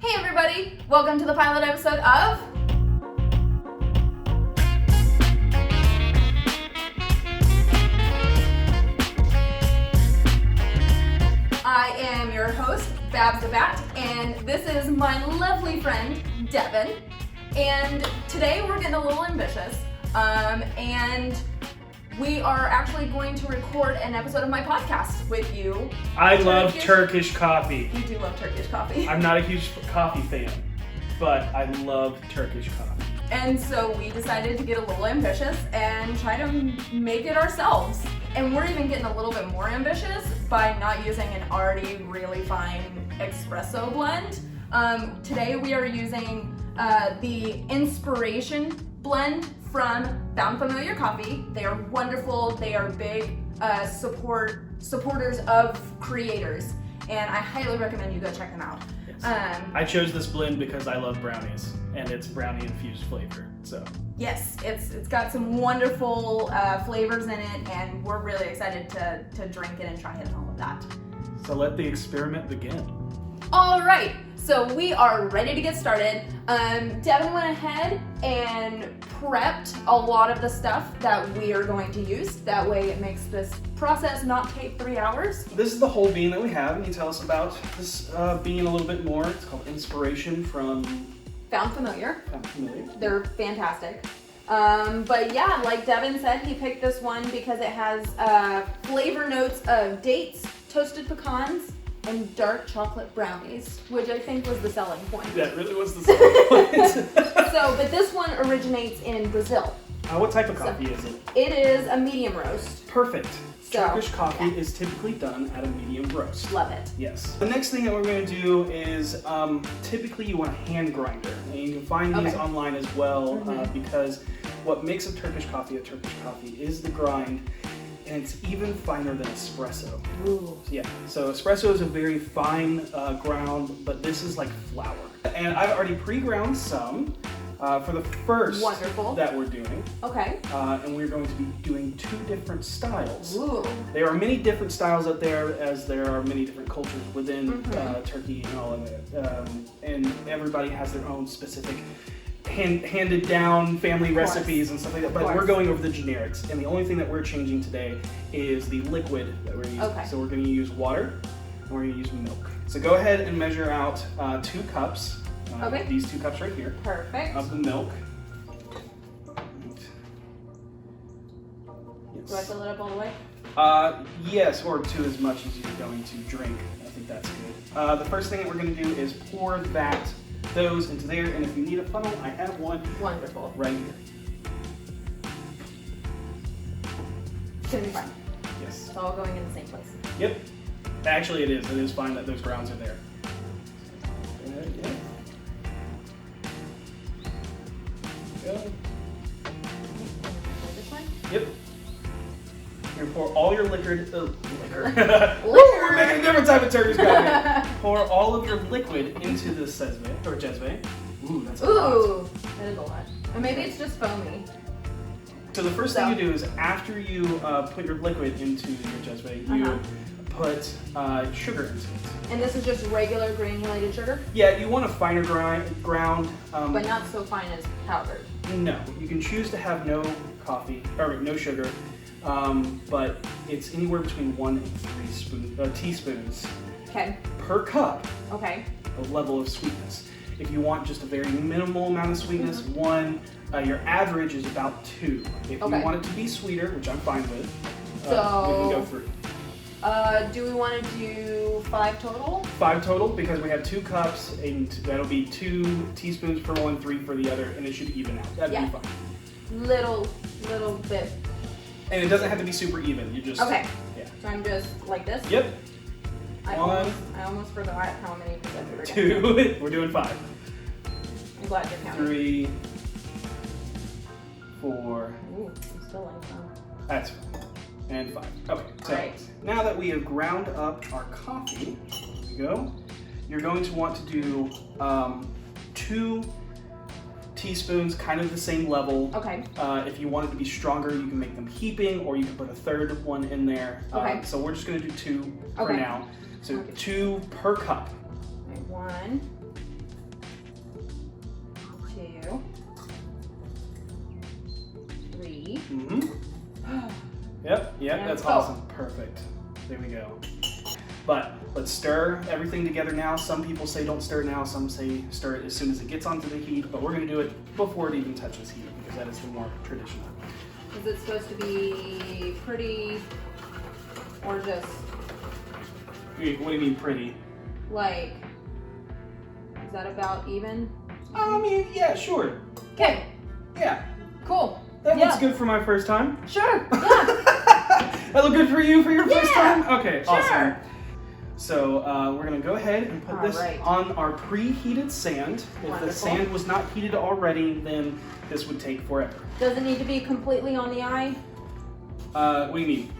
Hey everybody, welcome to the pilot episode of I am your host, Babs and Devan, and this is my lovely friend, Devan. And today we're getting a little ambitious, and we are actually going to record an episode of my podcast with you. I love Turkish coffee. You do love Turkish coffee. I'm not a huge coffee fan, but I love Turkish coffee. And so we decided to get a little ambitious and try to make it ourselves. And we're even getting a little bit more ambitious by not using an already really fine espresso blend. Today we are using the Inspiration blend from Familiar Coffee. They are wonderful. They are big supporters of creators, and I highly recommend you go check them out. Yes. I chose this blend because I love brownies, and it's brownie infused flavor. So yes, it's got some wonderful flavors in it, and we're really excited to drink it and try it and all of that. So let the experiment begin. All right, so we are ready to get started. Devan went ahead and prepped a lot of the stuff that we are going to use. That way it makes this process not take 3 hours. This is the whole bean that we have, and you tell us about this bean a little bit more. It's called Inspiration from Familiar. Familiar. They're fantastic. But yeah, like Devan said, he picked this one because it has flavor notes of dates, toasted pecans, and dark chocolate brownies, which I think was the selling point. That really was the selling point. But this one originates in Brazil. What type of coffee is it? It is a medium roast. Perfect. So, Turkish coffee is typically done at a medium roast. Love it. Yes. The next thing that we're going to do is typically you want a hand grinder. And you can find these online as well because what makes a Turkish coffee is the grind, and it's even finer than espresso. Ooh. Yeah, so espresso is a very fine ground, but this is like flour. And I've already pre-ground some for the first that we're doing. Okay. And we're going to be doing 2 different styles. Ooh. There are many different styles out there, as there are many different cultures within Turkey and all of it. And everybody has their own specific handed down family recipes and stuff like that, but we're going over the generics, and the only thing that we're changing today is the liquid that we're using. Okay. So we're going to use water and we're going to use milk. So go ahead and measure out 2 cups. These 2 cups right here. Perfect. Of the milk. Do I fill it up all the way? Yes, or to as much as you're going to drink. I think that's good. The first thing that we're going to do is pour those into there, and if you need a funnel, I have one. Wonderful. Right here. It's gonna be fine. Yes. It's all going in the same place. Yep. Actually, it is. It is fine that those grounds are there. Go. This one? Yep. You're gonna pour all your liquor. Liquor. We're making a different type of Turkish coffee. Pour all of your liquid into the sezme or jezve. Ooh, that's a lot. Ooh, that is a lot. Or maybe it's just foamy. So the first thing you do is after you put your liquid into your jezve, you put sugar into it. And this is just regular granulated sugar? Yeah, you want a finer ground. But not so fine as powdered. No, you can choose to have no coffee or no sugar. But it's anywhere between 1 and 3 teaspoons per cup of level of sweetness. If you want just a very minimal amount of sweetness, 1, your average is about 2. If you want it to be sweeter, which I'm fine with, we can go 3. Do we want to do 5 total? 5 total, because we have 2 cups, and that'll be 2 teaspoons for one, 3 for the other, and it should even out. That'd be fine. Little bit. And it doesn't have to be super even. You just yeah. So I'm just like this. Yep. I almost forgot how many percent we were 2. We're doing 5. I'm glad you're counting. 3, 4. Ooh, I'm still like some. That's fine. And 5. Okay. So now that we have ground up our coffee, here we go. You're going to want to do 2 teaspoons, kind of the same level. Okay. If you want it to be stronger, you can make them heaping, or you can put a third one in there. Okay. So we're just going to do 2 for now. So 2 per cup. Okay, 1, Yep, that's awesome. Perfect. There we go. But let's stir everything together now. Some people say don't stir it now. Some say stir it as soon as it gets onto the heat. But we're going to do it before it even touches heat because that is the more traditional. Is it supposed to be pretty or just... What do you mean pretty? Like, is that about even? I mean, yeah, sure. Okay. Yeah. Cool. That looks good for my first time. Sure. Yeah. That look good for you for your first time? Okay, sure. Awesome. So we're gonna go ahead and put this on our preheated sand. If the sand was not heated already, then this would take forever. Does it need to be completely on the eye? What do you mean?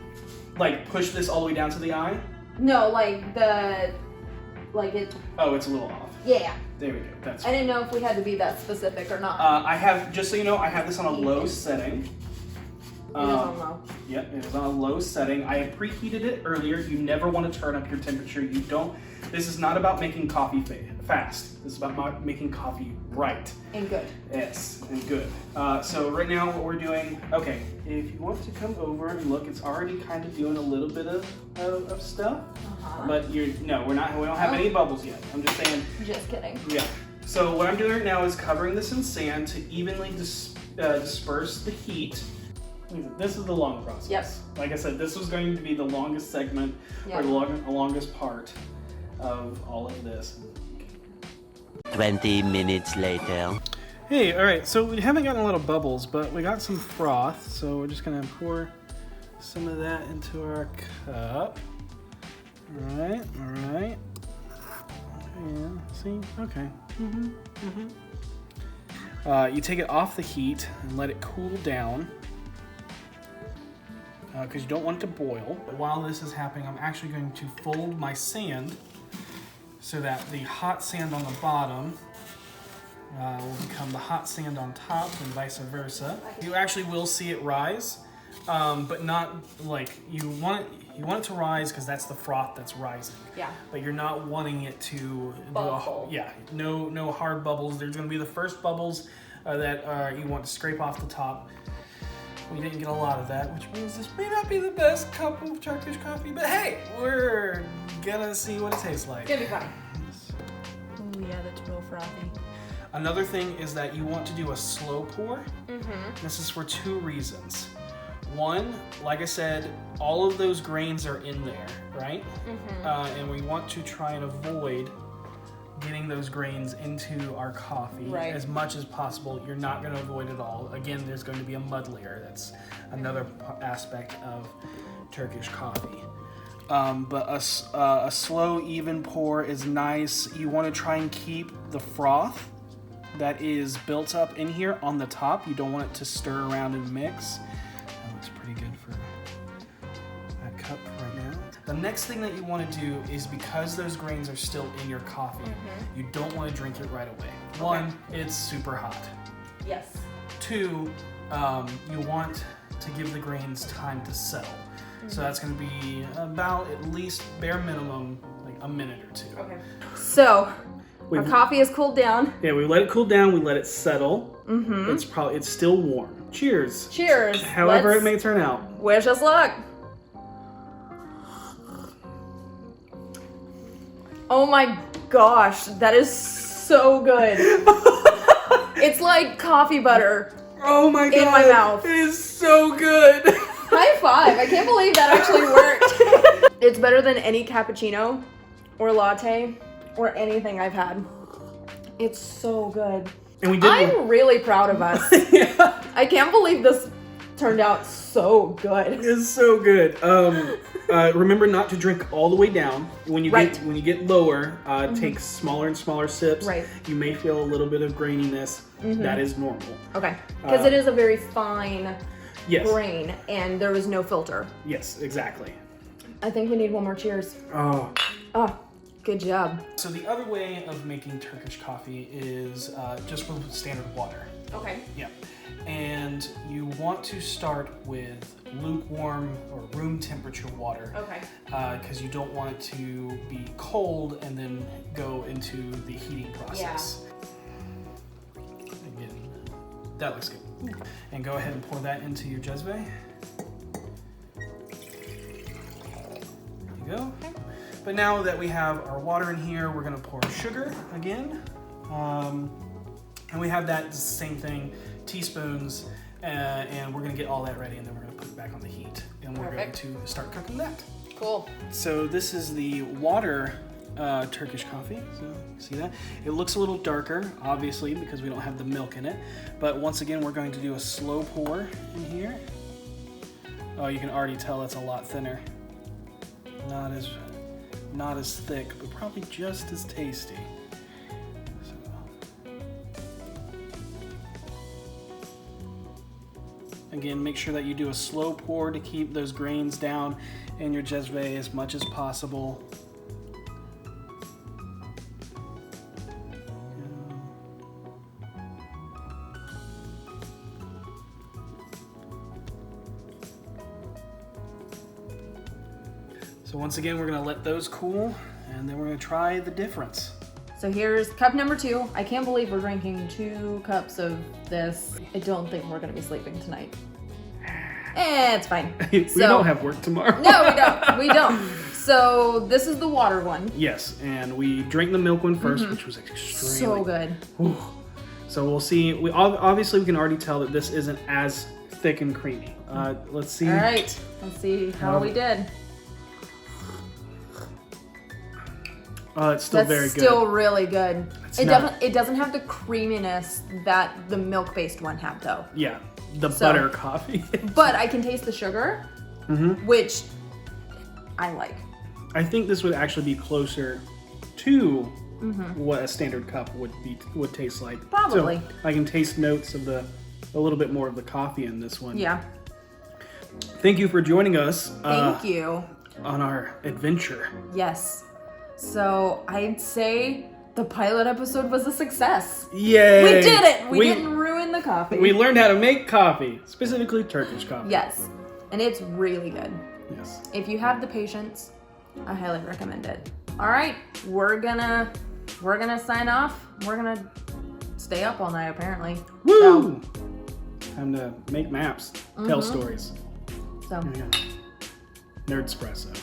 Like push this all the way down to the eye? No, like it. Oh, it's a little off. Yeah. There we go. That's. I didn't know if we had to be that specific or not. I have, just so you know, I have this on a low setting. It is on low. Yep, it is on a low setting. I have preheated it earlier. You never want to turn up your temperature. You don't. This is not about making coffee fast. This is about making coffee right. And good. Yes, and good. So right now what we're doing, okay, if you want to come over and look, it's already kind of doing a little bit of stuff. But we don't have any bubbles yet. I'm just saying. Just kidding. Yeah. So what I'm doing right now is covering this in sand to evenly disperse the heat. This is the long process. Yep. Like I said, this was going to be the longest segment or the longest part of all of this. 20 minutes later. Hey, all right, so we haven't gotten a lot of bubbles, but we got some froth, so we're just gonna pour some of that into our cup. All right. Yeah, see, okay. You take it off the heat and let it cool down. Because you don't want it to boil. While this is happening, I'm actually going to fold my sand so that the hot sand on the bottom will become the hot sand on top and vice versa. You actually will see it rise, but not like you want it to rise because that's the froth that's rising. Yeah. But you're not wanting it to bubble. No hard bubbles. There's going to be the first bubbles that you want to scrape off the top. We didn't get a lot of that, which means this may not be the best cup of Turkish coffee, but hey, we're gonna see what it tastes like. It's gonna be fine. Oh yeah, that's real frothy. Another thing is that you want to do a slow pour. This is for two reasons. One, like I said, all of those grains are in there, right? And we want to try and avoid getting those grains into our coffee as much as possible. You're not going to avoid it all. Again, there's going to be a mud layer. That's another aspect of Turkish coffee. But a slow, even pour is nice. You want to try and keep the froth that is built up in here on the top. You don't want it to stir around and mix. That looks pretty good for that cup right now. The next thing that you want to do is, because those grains are still in your coffee, you don't want to drink it right away. One, it's super hot. Yes. Two, you want to give the grains time to settle. So that's going to be about, at least bare minimum, like a minute or two. Okay. So our coffee has cooled down. Yeah, we let it cool down. We let it settle. It's still warm. Cheers. Cheers. However it may turn out. Wish us luck. Oh my gosh, that is so good. It's like coffee butter. Oh my god. In my mouth. It is so good. High five. I can't believe that actually worked. It's better than any cappuccino or latte or anything I've had. It's so good. And we did. I'm really proud of us. Yeah. I can't believe this turned out so good. It's so good. Remember not to drink all the way down. When you get lower, take smaller and smaller sips. Right. You may feel a little bit of graininess. That is normal. Okay. Because it is a very fine grain, and there was no filter. Yes, exactly. I think we need one more cheers. Oh, good job. So the other way of making Turkish coffee is just with standard water. Okay. Yeah. And you want to start with lukewarm or room temperature water. Okay. Because you don't want it to be cold and then go into the heating process. Yeah. Again, that looks good. And go ahead and pour that into your jezve. But now that we have our water in here, we're gonna pour sugar again. And we have that same thing, teaspoons, and we're gonna get all that ready, and then we're gonna put it back on the heat. And we're going to start cooking that. Cool. So this is the water Turkish coffee. So see that? It looks a little darker, obviously, because we don't have the milk in it. But once again, we're going to do a slow pour in here. Oh, you can already tell it's a lot thinner. Not as thick, but probably just as tasty. Again, make sure that you do a slow pour to keep those grains down in your jezve as much as possible. So once again, we're gonna let those cool, and then we're gonna try the difference. So here's cup number 2. I can't believe we're drinking 2 cups of this. I don't think we're gonna be sleeping tonight. It's fine. We don't have work tomorrow. No, we don't. We don't. So this is the water one. Yes, and we drank the milk one first, which was extremely so good. Whew. So we'll see. Obviously we can already tell that this isn't as thick and creamy. Let's see. All right. Let's see how we did. It's still very good. That's still really good. It It doesn't have the creaminess that the milk-based one had, though. Yeah, the butter coffee. But I can taste the sugar, which I like. I think this would actually be closer to what a standard cup would taste like. Probably. So I can taste notes of a little bit more of the coffee in this one. Yeah. Thank you for joining us. Thank you. On our adventure. Yes. So I'd say the pilot episode was a success. Yay! We did it! We didn't ruin the coffee. We learned how to make coffee, specifically Turkish coffee. Yes. And it's really good. Yes. If you have the patience, I highly recommend it. All right, we're gonna sign off. We're gonna stay up all night apparently. Woo! Time to make maps, tell stories. So. Nerd espresso.